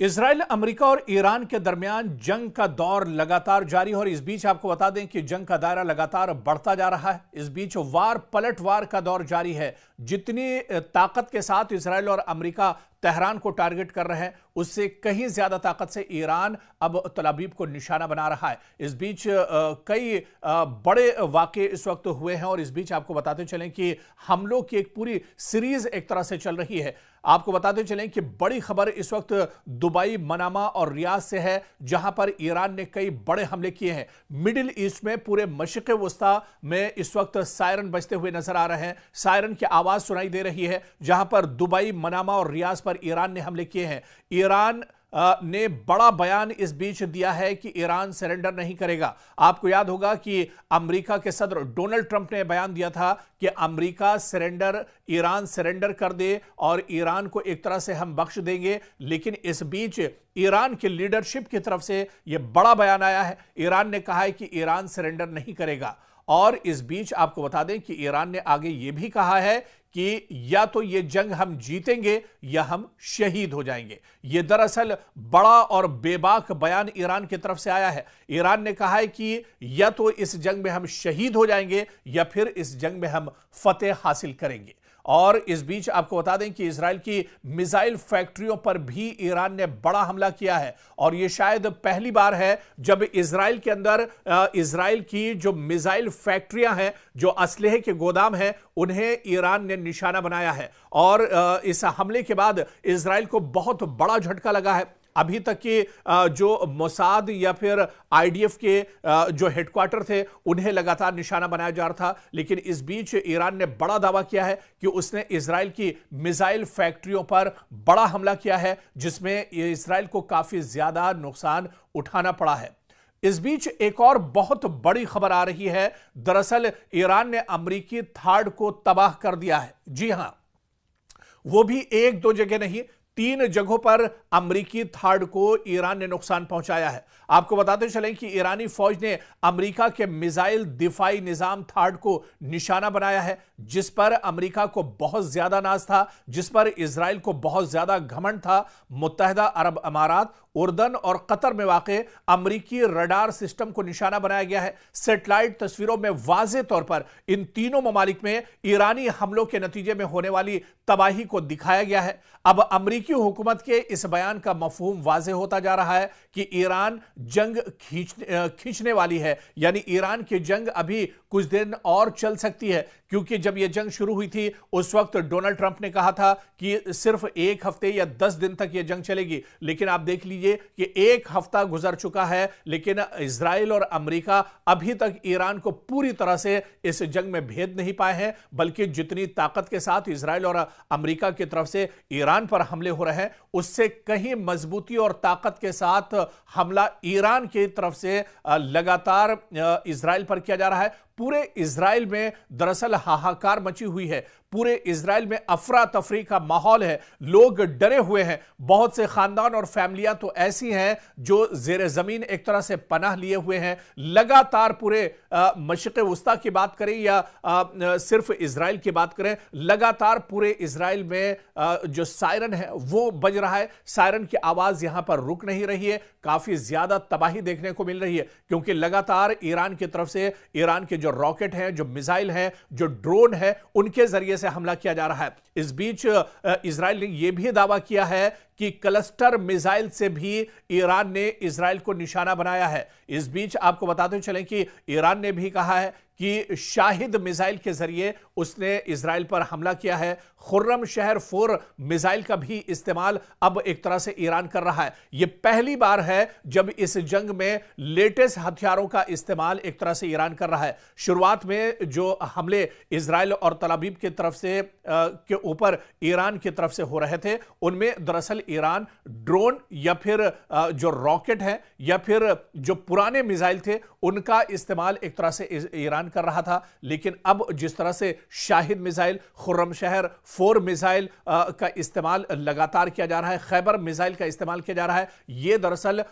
Israel, America और Iran के दरमियान जंग का दौर लगातार जारी है और इस बीच आपको बता दें कि जंग का दायरा लगातार बढ़ता जा रहा है। इस बीच वार पलटवार का दौर जारी है। जितनी ताकत के साथ इजराइल और अमेरिका तेहरान को टारगेट कर रहे हैं, उससे कहीं ज्यादा ताकत से ईरान अब तल अवीव को निशाना बना रहा है। इस बीच कई बड़े वाक़े इस वक्त हुए हैं और इस बीच आपको बताते चलें कि हमलों की एक पूरी सीरीज एक तरह से चल रही है। आपको बताते चलें कि बड़ी खबर इस वक्त दुबई, मनामा और रियाद से है, जहां पर ईरान ने कई बड़े हमले किए हैं। मिडिल ईस्ट में पूरे मशरिक़ वस्ता में इस वक्त सायरन बजते हुए नजर आ रहे हैं। सायरन की आवाज सुनाई दे रही है, जहां पर दुबई, मनामा और रियाद पर ईरान ने हमले किए हैं। ईरान ने बड़ा बयान इस बीच दिया है कि ईरान सरेंडर नहीं करेगा। आपको याद होगा कि अमेरिका के सदर डोनाल्ड ट्रंप ने बयान दिया था कि ईरान सरेंडर कर दे और ईरान को एक तरह से हम बख्श देंगे। लेकिन इस बीच ईरान की लीडरशिप की तरफ से यह बड़ा बयान आया है। ईरान ने कहा है कि ईरान सरेंडर नहीं करेगा और इस बीच आपको बता दें कि ईरान ने आगे यह भी कहा है कि या तो यह जंग हम जीतेंगे या हम शहीद हो जाएंगे। यह दरअसल बड़ा और बेबाक बयान ईरान की तरफ से आया है। ईरान ने कहा है कि या तो इस जंग में हम शहीद हो जाएंगे या फिर इस जंग में हम फतेह हासिल करेंगे। और इस बीच आपको बता दें कि इजराइल की मिसाइल फैक्ट्रियों पर भी ईरान ने बड़ा हमला किया है और यह शायद पहली बार है जब इजराइल के अंदर इजराइल की जो मिसाइल फैक्ट्रियां हैं, जो असलहे के गोदाम हैं, उन्हें ईरान ने निशाना बनाया है। और इस हमले के बाद इजराइल को बहुत बड़ा झटका लगा है। अभी तक के जो मोसाद या फिर आईडीएफ के जो हेडक्वार्टर थे, उन्हें लगातार निशाना बनाया जा रहा था। लेकिन इस बीच ईरान ने बड़ा दावा किया है कि उसने इजराइल की मिसाइल फैक्ट्रियों पर बड़ा हमला किया है, जिसमें इजराइल को काफी ज्यादा नुकसान उठाना पड़ा है। इस बीच एक और बहुत बड़ी खबर आ रही है। दरअसल ईरान ने अमेरिकी थाड को तबाह कर दिया है। जी हां, वो भी एक दो जगह नहीं, 3 जगहों पर अमेरिकी थाड को ईरान ने नुकसान पहुंचाया है। आपको बताते चलें कि ईरानी फौज ने अमेरिका के मिसाइल दिफाई निजाम थाड को निशाना बनाया है, जिस पर अमेरिका को बहुत ज्यादा नाज था, जिस पर इजराइल को बहुत ज्यादा घमंड था। मुत्तहिदा अरब अमारात, उर्दन और कतर में वाक़े अमेरिकी रडार सिस्टम को निशाना बनाया गया है। सैटेलाइट तस्वीरों में वाज़े तौर पर इन तीनों ममालिक में ईरानी हमलों के नतीजे में होने वाली तबाही को दिखाया गया है। अब अमेरिकी हुकूमत के इस बयान का मफहूम वाज़े होता जा रहा है कि ईरान जंग खींचने वाली है, यानी ईरान की जंग अभी कुछ दिन और चल सकती है। क्योंकि जब यह जंग शुरू हुई थी, उस वक्त डोनाल्ड ट्रंप ने कहा था कि सिर्फ 1 हफ्ते या 10 दिन तक यह जंग चलेगी। लेकिन आप देख लीजिए कि 1 हफ्ता गुजर चुका है, लेकिन इजराइल और अमेरिका अभी तक ईरान को पूरी तरह से इस जंग में भेद नहीं पाए हैं। बल्कि जितनी ताकत के साथ इजराइल और अमेरिका की तरफ से ईरान पर हमले हो रहे हैं, उससे कहीं मजबूती और ताकत के साथ हमला ईरान की तरफ से लगातार इजराइल पर किया जा रहा है। पूरे इजराइल में दरअसल हाहाकार मची हुई है। पूरे इजराइल में अफरा तफरी का माहौल है। लोग डरे हुए हैं। बहुत से खानदान और फैमिलियां तो ऐसी हैं जो जेर जमीन एक तरह से पनाह लिए हुए हैं। लगातार पूरे मशरिक़ वस्ता की बात करें या सिर्फ इजराइल की बात करें, लगातार पूरे इजराइल में जो सायरन है वो बज रहा है। सायरन की आवाज यहां पर रुक नहीं रही है। काफी ज्यादा तबाही देखने को मिल रही है, क्योंकि लगातार ईरान की तरफ से ईरान के जो रॉकेट हैं, जो मिसाइल हैं, जो ड्रोन है, उनके जरिए से हमला किया जा रहा है। इस बीच इजराइल ने यह भी दावा किया है कि क्लस्टर मिसाइल से भी ईरान ने इजराइल को निशाना बनाया है। इस बीच आपको बताते चलें कि ईरान ने भी कहा है कि शाहिद मिसाइल के जरिए उसने इजराइल पर हमला किया है। खुर्रम शहर 4 मिसाइल का भी इस्तेमाल अब एक तरह से ईरान कर रहा है। यह पहली बार है जब इस जंग में लेटेस्ट हथियारों का इस्तेमाल एक तरह से ईरान कर रहा है। शुरुआत में जो हमले इजराइल और तल अवीव की तरफ से के ऊपर ईरान की तरफ से हो रहे थे, उनमें दरअसल ईरान ड्रोन या फिर जो रॉकेट है या फिर जो पुराने मिसाइल थे, उनका इस्तेमाल एक तरह से ईरान कर रहा था। लेकिन अब जिस तरह से शाहिद मिसाइल, खुर्रम शहर 4 मिसाइल का इस्तेमाल लगातार किया जा रहा है, खैबर मिसाइल का इस्तेमाल किया जा रहा है, यह दरअसल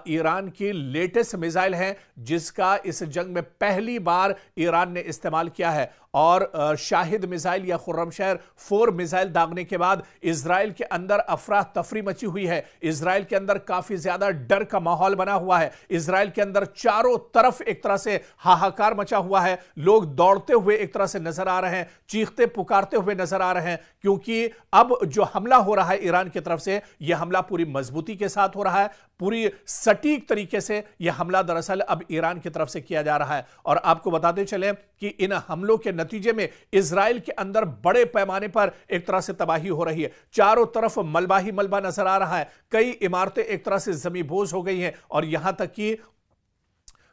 ईरान की लेटेस्ट मिसाइल है जिसका इस जंग में पहली बार ईरान ने इस्तेमाल किया है। और शाहिद मिसाइल या खुर्रमशहर 4 मिसाइल दागने के बाद इजराइल के अंदर अफरा तफरी मची हुई है। इजराइल के अंदर काफी ज्यादा डर का माहौल बना हुआ है। इजराइल के अंदर चारों तरफ एक तरह से हाहाकार मचा हुआ है। लोग दौड़ते हुए एक तरह से नजर आ रहे हैं, चीखते पुकारते हुए नजर आ रहे हैं, क्योंकि अब जो हमला हो रहा है ईरान की तरफ से, यह हमला पूरी मजबूती के साथ हो रहा है, पूरी सटीक तरीके से यह हमला दरअसल अब ईरान की तरफ से किया जा रहा है। और आपको बताते चले कि इन हमलों के नतीजे में इजराइल के अंदर बड़े पैमाने पर एक तरह से तबाही हो रही है। चारों तरफ मलबा ही मलबा नजर आ रहा है। कई इमारतें एक तरह से जमींबोज हो गई हैं और यहां तक कि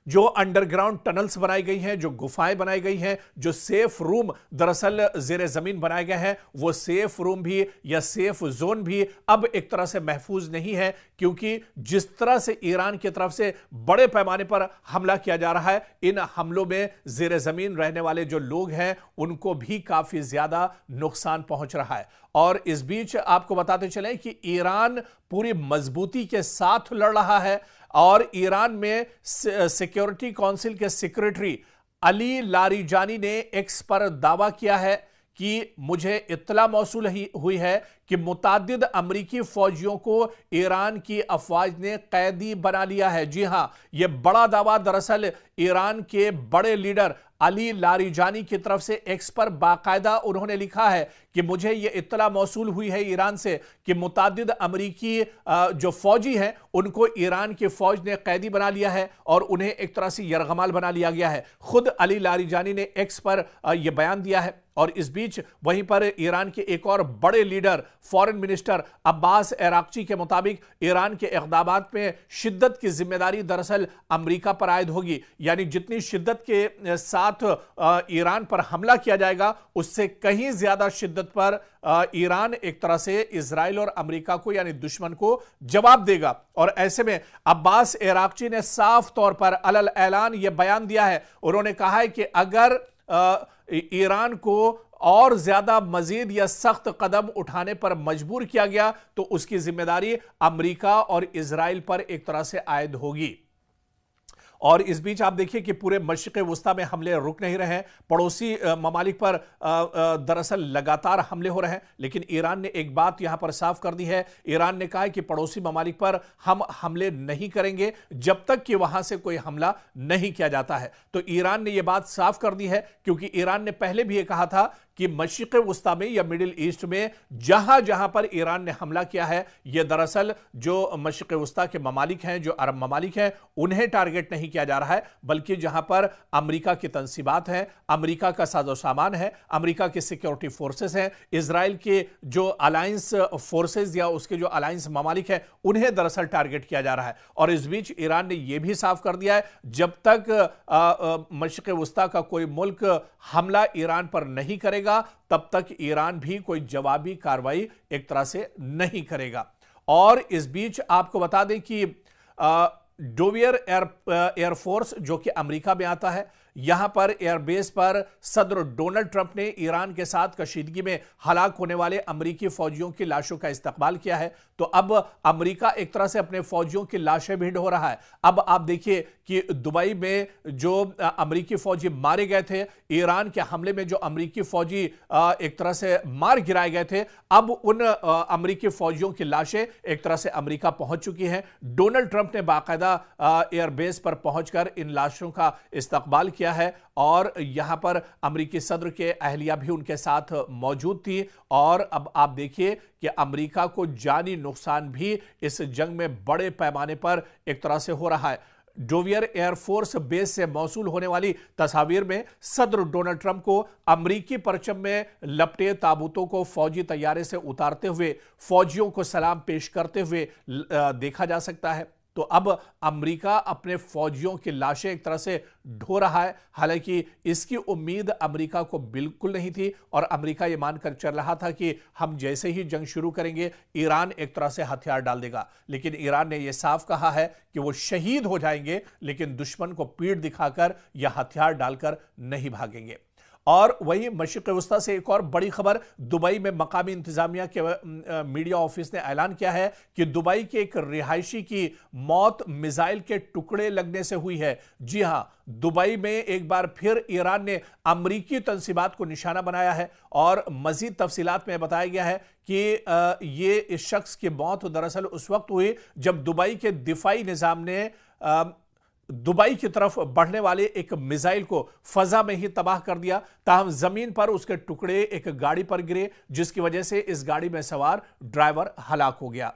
जो अंडरग्राउंड टनल्स बनाई गई हैं, जो गुफाएं बनाई गई हैं, जो सेफ रूम दरअसल जेर जमीन बनाए गए हैं, वो सेफ रूम भी या सेफ जोन भी अब एक तरह से महफूज नहीं है, क्योंकि जिस तरह से ईरान की तरफ से बड़े पैमाने पर हमला किया जा रहा है, इन हमलों में जेर जमीन रहने वाले जो लोग हैं उनको भी काफी ज्यादा नुकसान पहुंच रहा है। और इस बीच आपको बताते चलें कि ईरान पूरी मजबूती के साथ लड़ रहा है और ईरान में सिक्योरिटी काउंसिल के सेक्रेटरी अली लारिजानी ने एक्स पर दावा किया है कि मुझे इत्तला मौसूल हुई है कि मुताद्दिद अमरीकी फौजियों को ईरान की अफवाज ने कैदी बना लिया है। जी हां, यह बड़ा दावा दरअसल ईरान के बड़े लीडर अली लारिजानी की तरफ से एक्स पर बाकायदा उन्होंने लिखा है कि मुझे यह इत्तला मौसूल हुई है ईरान से कि मुताद्दिद अमरीकी जो फौजी हैं उनको ईरान की फौज ने कैदी बना लिया है और उन्हें एक तरह से यरगमाल बना लिया गया है। खुद अली लारिजानी ने एक्स पर यह बयान दिया है। और इस बीच वहीं पर ईरान के एक और बड़े leader foreign minister Abbas Araghchi के मुताबिक ईरान के इक़दामात में शिद्दत की जिम्मेदारी दरअसल अमरीका पर आयद होगी। यानी जितनी शिद्दत के साथ ईरान पर हमला किया जाएगा उससे कहीं ज्यादा शिद्दत पर ईरान एक तरह से इजराइल और अमरीका को यानी दुश्मन को जवाब देगा। और ऐसे में अब्बास अराक्ची ने साफ तौर पर अलल ऐलान यह बयान दिया है। उन्होंने कहा है कि अगर ईरान को और ज्यादा मजीद या सख्त कदम उठाने पर मजबूर किया गया तो उसकी जिम्मेदारी अमेरिका और इजराइल पर एक तरह से आयद होगी। और इस बीच आप देखिए कि पूरे मशरिक़ वुस्ता में हमले रुक नहीं रहे हैं। पड़ोसी ममालिक पर दरअसल लगातार हमले हो रहे हैं, लेकिन ईरान ने एक बात यहां पर साफ कर दी है। ईरान ने कहा है कि पड़ोसी ममालिक पर हम हमले नहीं करेंगे जब तक कि वहां से कोई हमला नहीं किया जाता है। तो ईरान ने यह बात साफ कर दी है, क्योंकि ईरान ने पहले भी यह कहा था कि मशरिक़ वुस्ता में या मिडिल ईस्ट में जहां जहां पर ईरान ने हमला किया है, यह दरअसल जो मशरिक़ वुस्ता के ममालिक हैं, जो अरब ममालिक हैं, उन्हें टारगेट नहीं किया जा रहा है, बल्कि जहां पर अमेरिका की तंसीबात हैं, अमेरिका का साजो सामान है, अमेरिका की सिक्योरिटी फोर्सेस हैं, इजराइल के जो अलायंस फोर्सेस या उसके जो अलायंस ममालिक हैं, उन्हें दरअसल टारगेट किया जा रहा है। और इस बीच ईरान ने यह भी साफ कर दिया है, जब तक मशरिक़ वुस्ता का कोई मुल्क हमला ईरान पर नहीं करेगा तब तक ईरान भी कोई जवाबी कार्रवाई एक तरह से नहीं करेगा। और इस बीच आपको बता दें कि डोवियर एयरफोर्स जो कि अमेरिका में आता है, यहां पर एयरबेस पर सदर डोनाल्ड ट्रंप ने ईरान के साथ कशीदगी में हलाक होने वाले अमेरिकी फौजियों की लाशों का इस्तकबाल किया है। तो अब अमेरिका एक तरह से अपने फौजियों की लाशें भी ढो रहा है। अब आप देखिए कि दुबई में जो अमेरिकी फौजी मारे गए थे, ईरान के हमले में जो अमेरिकी फौजी एक तरह से मार गिराए गए थे, अब उन अमेरिकी फौजियों की लाशें एक तरह से अमेरिका पहुंच चुकी हैं। डोनाल्ड ट्रंप ने बाकायदा एयरबेस पर पहुंचकर इन लाशों का इस्तकबाल किया है और यहां पर अमेरिकी सदर के अहलिया भी उनके साथ मौजूद थी। और अब आप देखिए कि अमेरिका को जानी नुकसान भी इस जंग में बड़े पैमाने पर एक तरह से हो रहा है। डोवियर एयरफोर्स बेस से मौसूल होने वाली तस्वीर में सदर डोनाल्ड ट्रंप को अमेरिकी परचम में लपटे ताबूतों को फौजी तैयारे से उतारते हुए फौजियों को सलाम पेश करते हुए देखा जा सकता है। तो अब अमेरिका अपने फौजियों की लाशें एक तरह से ढो रहा है। हालांकि इसकी उम्मीद अमेरिका को बिल्कुल नहीं थी और अमेरिका ये मानकर चल रहा था कि हम जैसे ही जंग शुरू करेंगे ईरान एक तरह से हथियार डाल देगा। लेकिन ईरान ने यह साफ कहा है कि वो शहीद हो जाएंगे, लेकिन दुश्मन को पीठ दिखाकर या हथियार डालकर नहीं भागेंगे। और वहीं मशरिक़ वस्ता से एक और बड़ी खबर, दुबई में मकामी इंतजामिया के मीडिया ऑफिस ने ऐलान किया है कि दुबई के एक रिहायशी की मौत मिसाइल के टुकड़े लगने से हुई है। जी हां, दुबई में एक बार फिर ईरान ने अमरीकी तंसीबात को निशाना बनाया है और मजीद तफसीलात में बताया गया है कि ये इस शख्स की मौत दरअसल उस वक्त हुई जब दुबई के दिफाई निजाम ने दुबई की तरफ बढ़ने वाले एक मिसाइल को फजा में ही तबाह कर दिया। ताहम जमीन पर उसके टुकड़े एक गाड़ी पर गिरे, जिसकी वजह से इस गाड़ी में सवार ड्राइवर हलाक हो गया।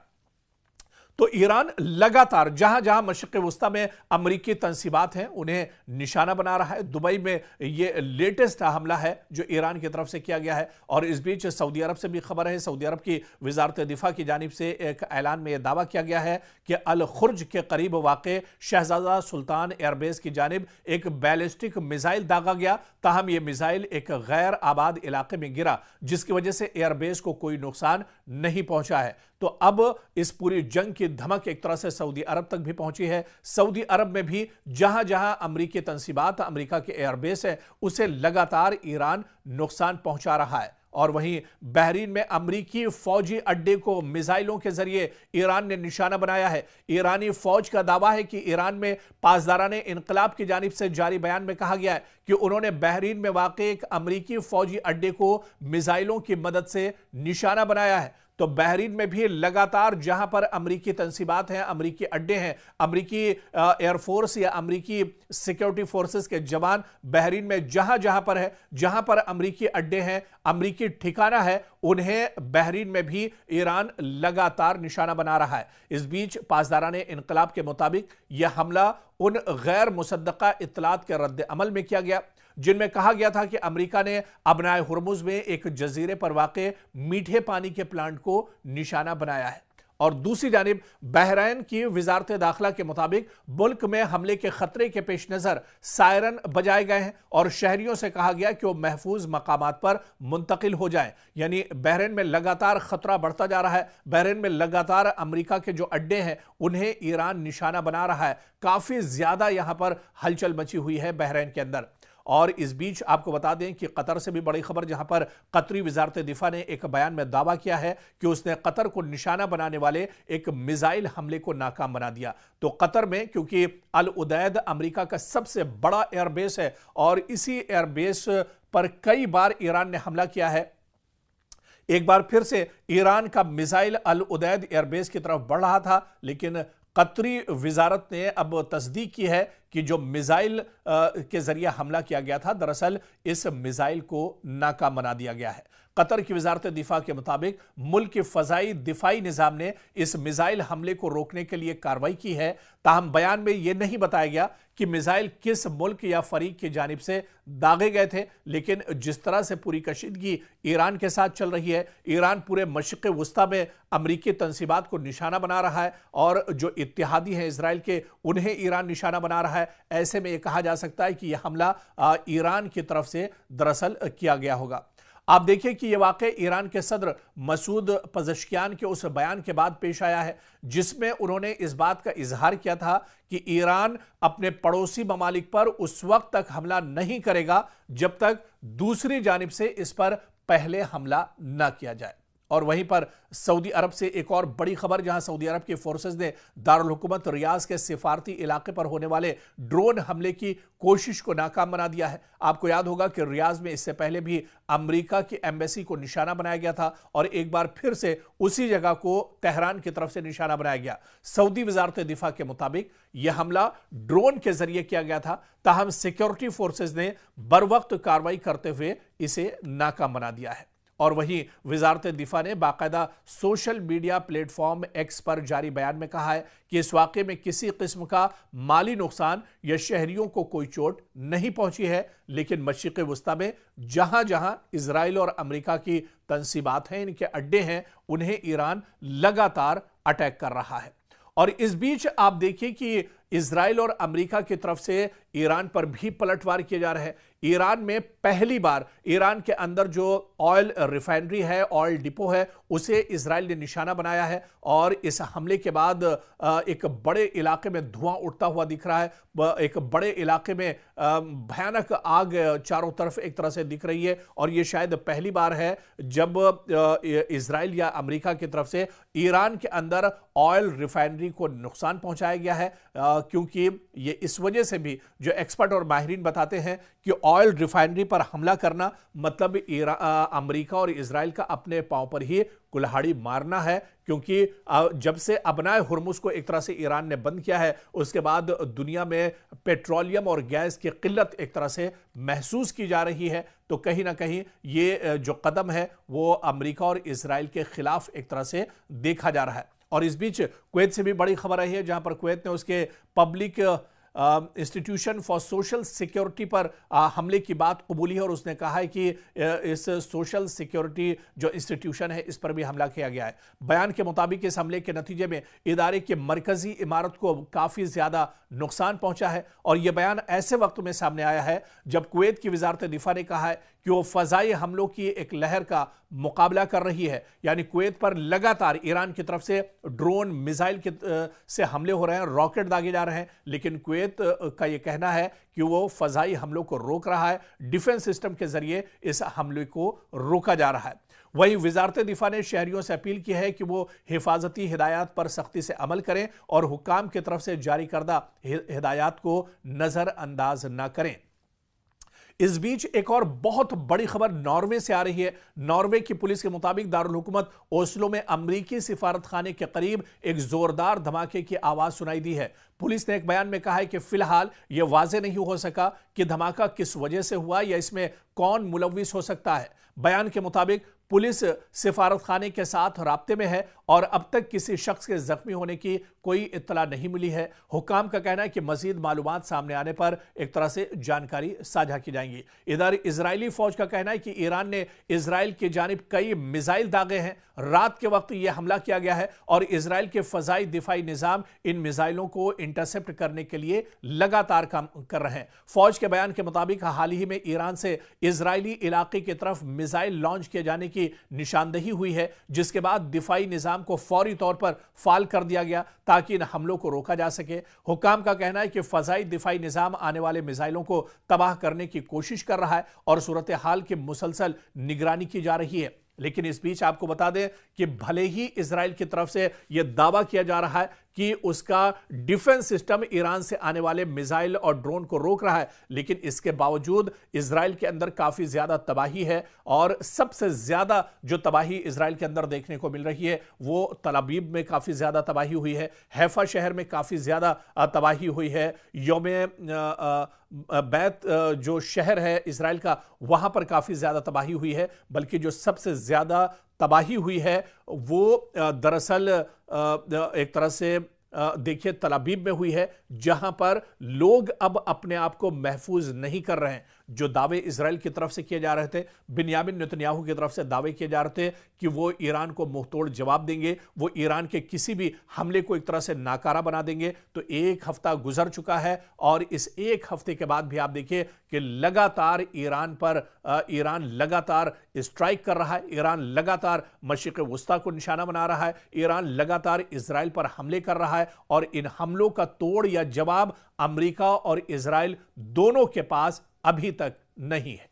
तो ईरान लगातार जहां जहां मशरिक़ वस्ता में अमरीकी तंसीबात हैं उन्हें निशाना बना रहा है। दुबई में यह लेटेस्ट हमला है जो ईरान की तरफ से किया गया है। और इस बीच सऊदी अरब से भी खबर है। सऊदी अरब की वजारत दिफा की जानिब से एक ऐलान में यह दावा किया गया है कि अल खुर्ज के करीब वाक़ शहजादा सुल्तान एयरबेस की जानिब एक बैलिस्टिक मिसाइल दागा गया। ताहम यह मिसाइल एक गैर आबाद इलाके में गिरा, जिसकी वजह से एयरबेस को कोई नुकसान नहीं पहुंचा है। तो अब इस पूरी जंग की धमक एक तरह से सऊदी अरब तक भी पहुंची है। सऊदी अरब में भी जहां जहां अमरीकी तंसीबात, अमरीका के एयरबेस है, उसे लगातार ईरान नुकसान पहुंचा रहा है। और वहीं बहरीन में अमरीकी फौजी अड्डे को मिसाइलों के जरिए ईरान ने निशाना बनाया है। ईरानी फौज का दावा है कि ईरान में पासदाराने इनकलाब की जानिब से जारी बयान में कहा गया है कि उन्होंने बहरीन में वाक़े एक अमरीकी फौजी अड्डे को मिसाइलों की मदद से निशाना बनाया है। तो बहरीन में भी लगातार जहां पर अमरीकी तंसीबात हैं, अमरीकी अड्डे हैं, अमरीकी एयरफोर्स या अमरीकी सिक्योरिटी फोर्सेस के जवान बहरीन में जहां जहां पर है, जहां पर अमरीकी अड्डे हैं, अमरीकी ठिकाना है, उन्हें बहरीन में भी ईरान लगातार निशाना बना रहा है। इस बीच पासदाराने इनकलाब के मुताबिक यह हमला उन गैर मुसद्दका इत्तलात के रद्द अमल में किया गया जिनमें कहा गया था कि अमेरिका ने अबनाए हुर्मुज में एक जजीरे पर वाक़े मीठे पानी के प्लांट को निशाना बनाया है। और दूसरी जानिब बहरीन की वजारत दाखिला के मुताबिक मुल्क में हमले के खतरे के पेश नज़र सायरन बजाए गए हैं और शहरियों से कहा गया कि वो महफूज मकामात पर मुंतकिल हो जाएं। यानी बहरीन में लगातार खतरा बढ़ता जा रहा है। बहरीन में लगातार अमेरिका के जो अड्डे हैं उन्हें ईरान निशाना बना रहा है। काफ़ी ज़्यादा यहाँ पर हलचल मची हुई है बहरीन के अंदर। और इस बीच आपको बता दें कि कतर से भी बड़ी खबर, जहां पर कतरी वजारत दिफा ने एक बयान में दावा किया है कि उसने कतर को निशाना बनाने वाले एक मिसाइल हमले को नाकाम बना दिया। तो कतर में, क्योंकि अल उदैद अमेरिका का सबसे बड़ा एयरबेस है और इसी एयरबेस पर कई बार ईरान ने हमला किया है, एक बार फिर से ईरान का मिसाइल अल उदैद एयरबेस की तरफ बढ़ रहा था, लेकिन कतरी वजारत ने अब तस्दीक की है कि जो मिसाइल के जरिए हमला किया गया था, दरअसल इस मिसाइल को नाकाम बना दिया गया है। कतर की वजारत दिफा के मुताबिक मुल्क के फजाई दिफाई निज़ाम ने इस मिसाइल हमले को रोकने के लिए कार्रवाई की है। ताहम बयान में यह नहीं बताया गया कि मिसाइल किस मुल्क या फरीक की जानिब से दागे गए थे, लेकिन जिस तरह से पूरी कशीदगी ईरान के साथ चल रही है, ईरान पूरे मशरिक़ वस्ता में अमरीकी तंसीबात को निशाना बना रहा है और जो इत्तेहादी हैं इजराइल के, उन्हें ईरान निशाना बना रहा है। ऐसे में यह कहा जा सकता है कि यह हमला ईरान की तरफ से दरअसल किया गया होगा। आप देखिए कि यह वाक़या ईरान के सदर मसूद पज़ेश्कियान के उस बयान के बाद पेश आया है जिसमें उन्होंने इस बात का इजहार किया था कि ईरान अपने पड़ोसी ममालिक पर उस वक्त तक हमला नहीं करेगा जब तक दूसरी जानिब से इस पर पहले हमला न किया जाए। और वहीं पर सऊदी अरब से एक और बड़ी खबर, जहां सऊदी अरब की फोर्सेस ने दारुल हुकूमत रियाज के सिफारती इलाके पर होने वाले ड्रोन हमले की कोशिश को नाकाम बना दिया है। आपको याद होगा कि रियाज में इससे पहले भी अमेरिका की एम्बेसी को निशाना बनाया गया था और एक बार फिर से उसी जगह को तेहरान की तरफ से निशाना बनाया गया। सऊदी वजारत दिफा के मुताबिक यह हमला ड्रोन के जरिए किया गया था, ताहम सिक्योरिटी फोर्सेस ने बरवक्त कार्रवाई करते हुए इसे नाकाम बना दिया है। और वहीं वजारत दिफा ने बाकायदा सोशल मीडिया प्लेटफॉर्म एक्स पर जारी बयान में कहा है कि इस वाक़े में किसी किस्म का माली नुकसान या शहरियों को कोई चोट नहीं पहुंची है, लेकिन मशरिक़ वस्ता में जहां जहां इजराइल और अमेरिका की तंसीबात हैं, इनके अड्डे हैं, उन्हें ईरान लगातार अटैक कर रहा है। और इस बीच आप देखिए कि इजराइल और अमेरिका की तरफ से ईरान पर भी पलटवार किए जा रहे हैं। ईरान में पहली बार ईरान के अंदर जो ऑयल रिफाइनरी है, ऑयल डिपो है, उसे इजराइल ने निशाना बनाया है और इस हमले के बाद एक बड़े इलाके में धुआं उठता हुआ दिख रहा है। एक बड़े इलाके में भयानक आग चारों तरफ एक तरह से दिख रही है और यह शायद पहली बार है जब इजराइल या अमेरिका की तरफ से ईरान के अंदर ऑयल रिफाइनरी को नुकसान पहुंचाया गया है, क्योंकि ये इस वजह से भी जो एक्सपर्ट और माहिरीन बताते हैं कि ऑयल रिफाइनरी पर हमला करना मतलब अमेरिका और इजराइल का अपने पांव पर ही कुल्हाड़ी मारना है, क्योंकि जब से अबनाए हुर्मुज को एक तरह से ईरान ने बंद किया है, उसके बाद दुनिया में पेट्रोलियम और गैस की किल्लत एक तरह से महसूस की जा रही है। तो कहीं ना कहीं ये जो कदम है वो अमेरिका और इजराइल के खिलाफ एक तरह से देखा जा रहा है। और इस बीच कुवैत से भी बड़ी खबर आई है, जहां पर कुवैत ने उसके public institution for social security पर हमले की बात कबूली है और उसने कहा है कि इस सोशल सिक्योरिटी जो इंस्टीट्यूशन है इस पर भी हमला किया गया है। बयान के मुताबिक इस हमले के नतीजे में इदारे की मरकजी इमारत को काफ़ी ज़्यादा नुकसान पहुंचा है और यह बयान ऐसे वक्त में सामने आया है जब कुवैत की वजारत दिफा ने कहा है कि वो फ़ज़ाई हमलों की एक लहर का मुकाबला कर रही है। यानी कुवैत पर लगातार ईरान की तरफ से ड्रोन मिसाइल से हमले हो रहे हैं, रॉकेट दागे जा रहे हैं, लेकिन कुवैत का यह कहना है कि वो फ़ज़ाई हमलों को रोक रहा है, डिफेंस सिस्टम के जरिए इस हमले को रोका जा रहा है। वहीं वजारत दिफा ने शहरियों से अपील की है कि वो हिफाजती हिदायत पर सख्ती से अमल करें और हुक्काम की तरफ से जारी करदा हिदायत को नज़रअंदाज न करें। इस बीच एक और बहुत बड़ी खबर नॉर्वे से आ रही है। नॉर्वे की पुलिस के मुताबिक दारुल हुकूमत ओस्लो में अमरीकी सिफारत खाने के करीब एक जोरदार धमाके की आवाज सुनाई दी है। पुलिस ने एक बयान में कहा है कि फिलहाल यह वाज़ेह नहीं हो सका कि धमाका किस वजह से हुआ या इसमें कौन मुलव्विस हो सकता है। बयान के मुताबिक पुलिस सिफारत खाने के साथ राब्ते में है और अब तक किसी शख्स के जख्मी होने की कोई इत्तला नहीं मिली है। हुक्काम का कहना है कि मजीद मालूमात सामने आने पर एक तरह से जानकारी साझा की जाएंगी। इधर इजरायली फौज का कहना है कि ईरान ने इजराइल की जानिब कई मिसाइल दागे हैं। रात के वक्त यह हमला किया गया है और इजराइल के फजाई दिफाई निजाम इन मिसाइलों को इंटरसेप्ट करने के लिए लगातार काम कर रहे हैं। फौज के बयान के मुताबिक हाल ही में ईरान से इजरायली इलाके की तरफ मिसाइल लॉन्च किए जाने की निशानदेही हुई है, जिसके बाद दिफाई निजाम को फौरी तौर पर फाल कर दिया गया ताकि इन हमलों को रोका जा सके। हुक्काम का कहना है कि फजाई दिफाई निजाम आने वाले मिसाइलों को तबाह करने की कोशिश कर रहा है और सूरत हाल की मुसलसल निगरानी की जा रही है। लेकिन इस बीच आपको बता दें कि भले ही इजराइल की तरफ से यह दावा किया जा रहा है कि उसका डिफेंस सिस्टम ईरान से आने वाले मिसाइल और ड्रोन को रोक रहा है, लेकिन इसके बावजूद इजराइल के अंदर काफी ज्यादा तबाही है और सबसे ज्यादा जो तबाही इजराइल के अंदर देखने को मिल रही है वो तल अबीब में काफी ज्यादा तबाही हुई है, हैफा शहर में काफी ज्यादा तबाही हुई है, यौमे बैत जो शहर है इजराइल का वहां पर काफी ज्यादा तबाही हुई है। बल्कि जो सबसे ज्यादा तबाही हुई है वो दरअसल एक तरह से देखिए तल अबीब में हुई है, जहां पर लोग अब अपने आप को महफूज नहीं कर रहे हैं। जो दावे इजराइल की तरफ से किए जा रहे थे, बिन्यामिन नेतन्याहू की तरफ से दावे किए जा रहे थे कि वो ईरान को मुंहतोड़ जवाब देंगे, वो ईरान के किसी भी हमले को एक तरह से नाकारा बना देंगे, तो एक हफ्ता गुजर चुका है और इस एक हफ्ते के बाद भी आप देखिए कि लगातार ईरान लगातार स्ट्राइक कर रहा है, ईरान लगातार मशरिक़ वुस्ता को निशाना बना रहा है, ईरान लगातार इजराइल पर हमले कर रहा है और इन हमलों का तोड़ या जवाब अमेरिका और इजराइल दोनों के पास अभी तक नहीं है।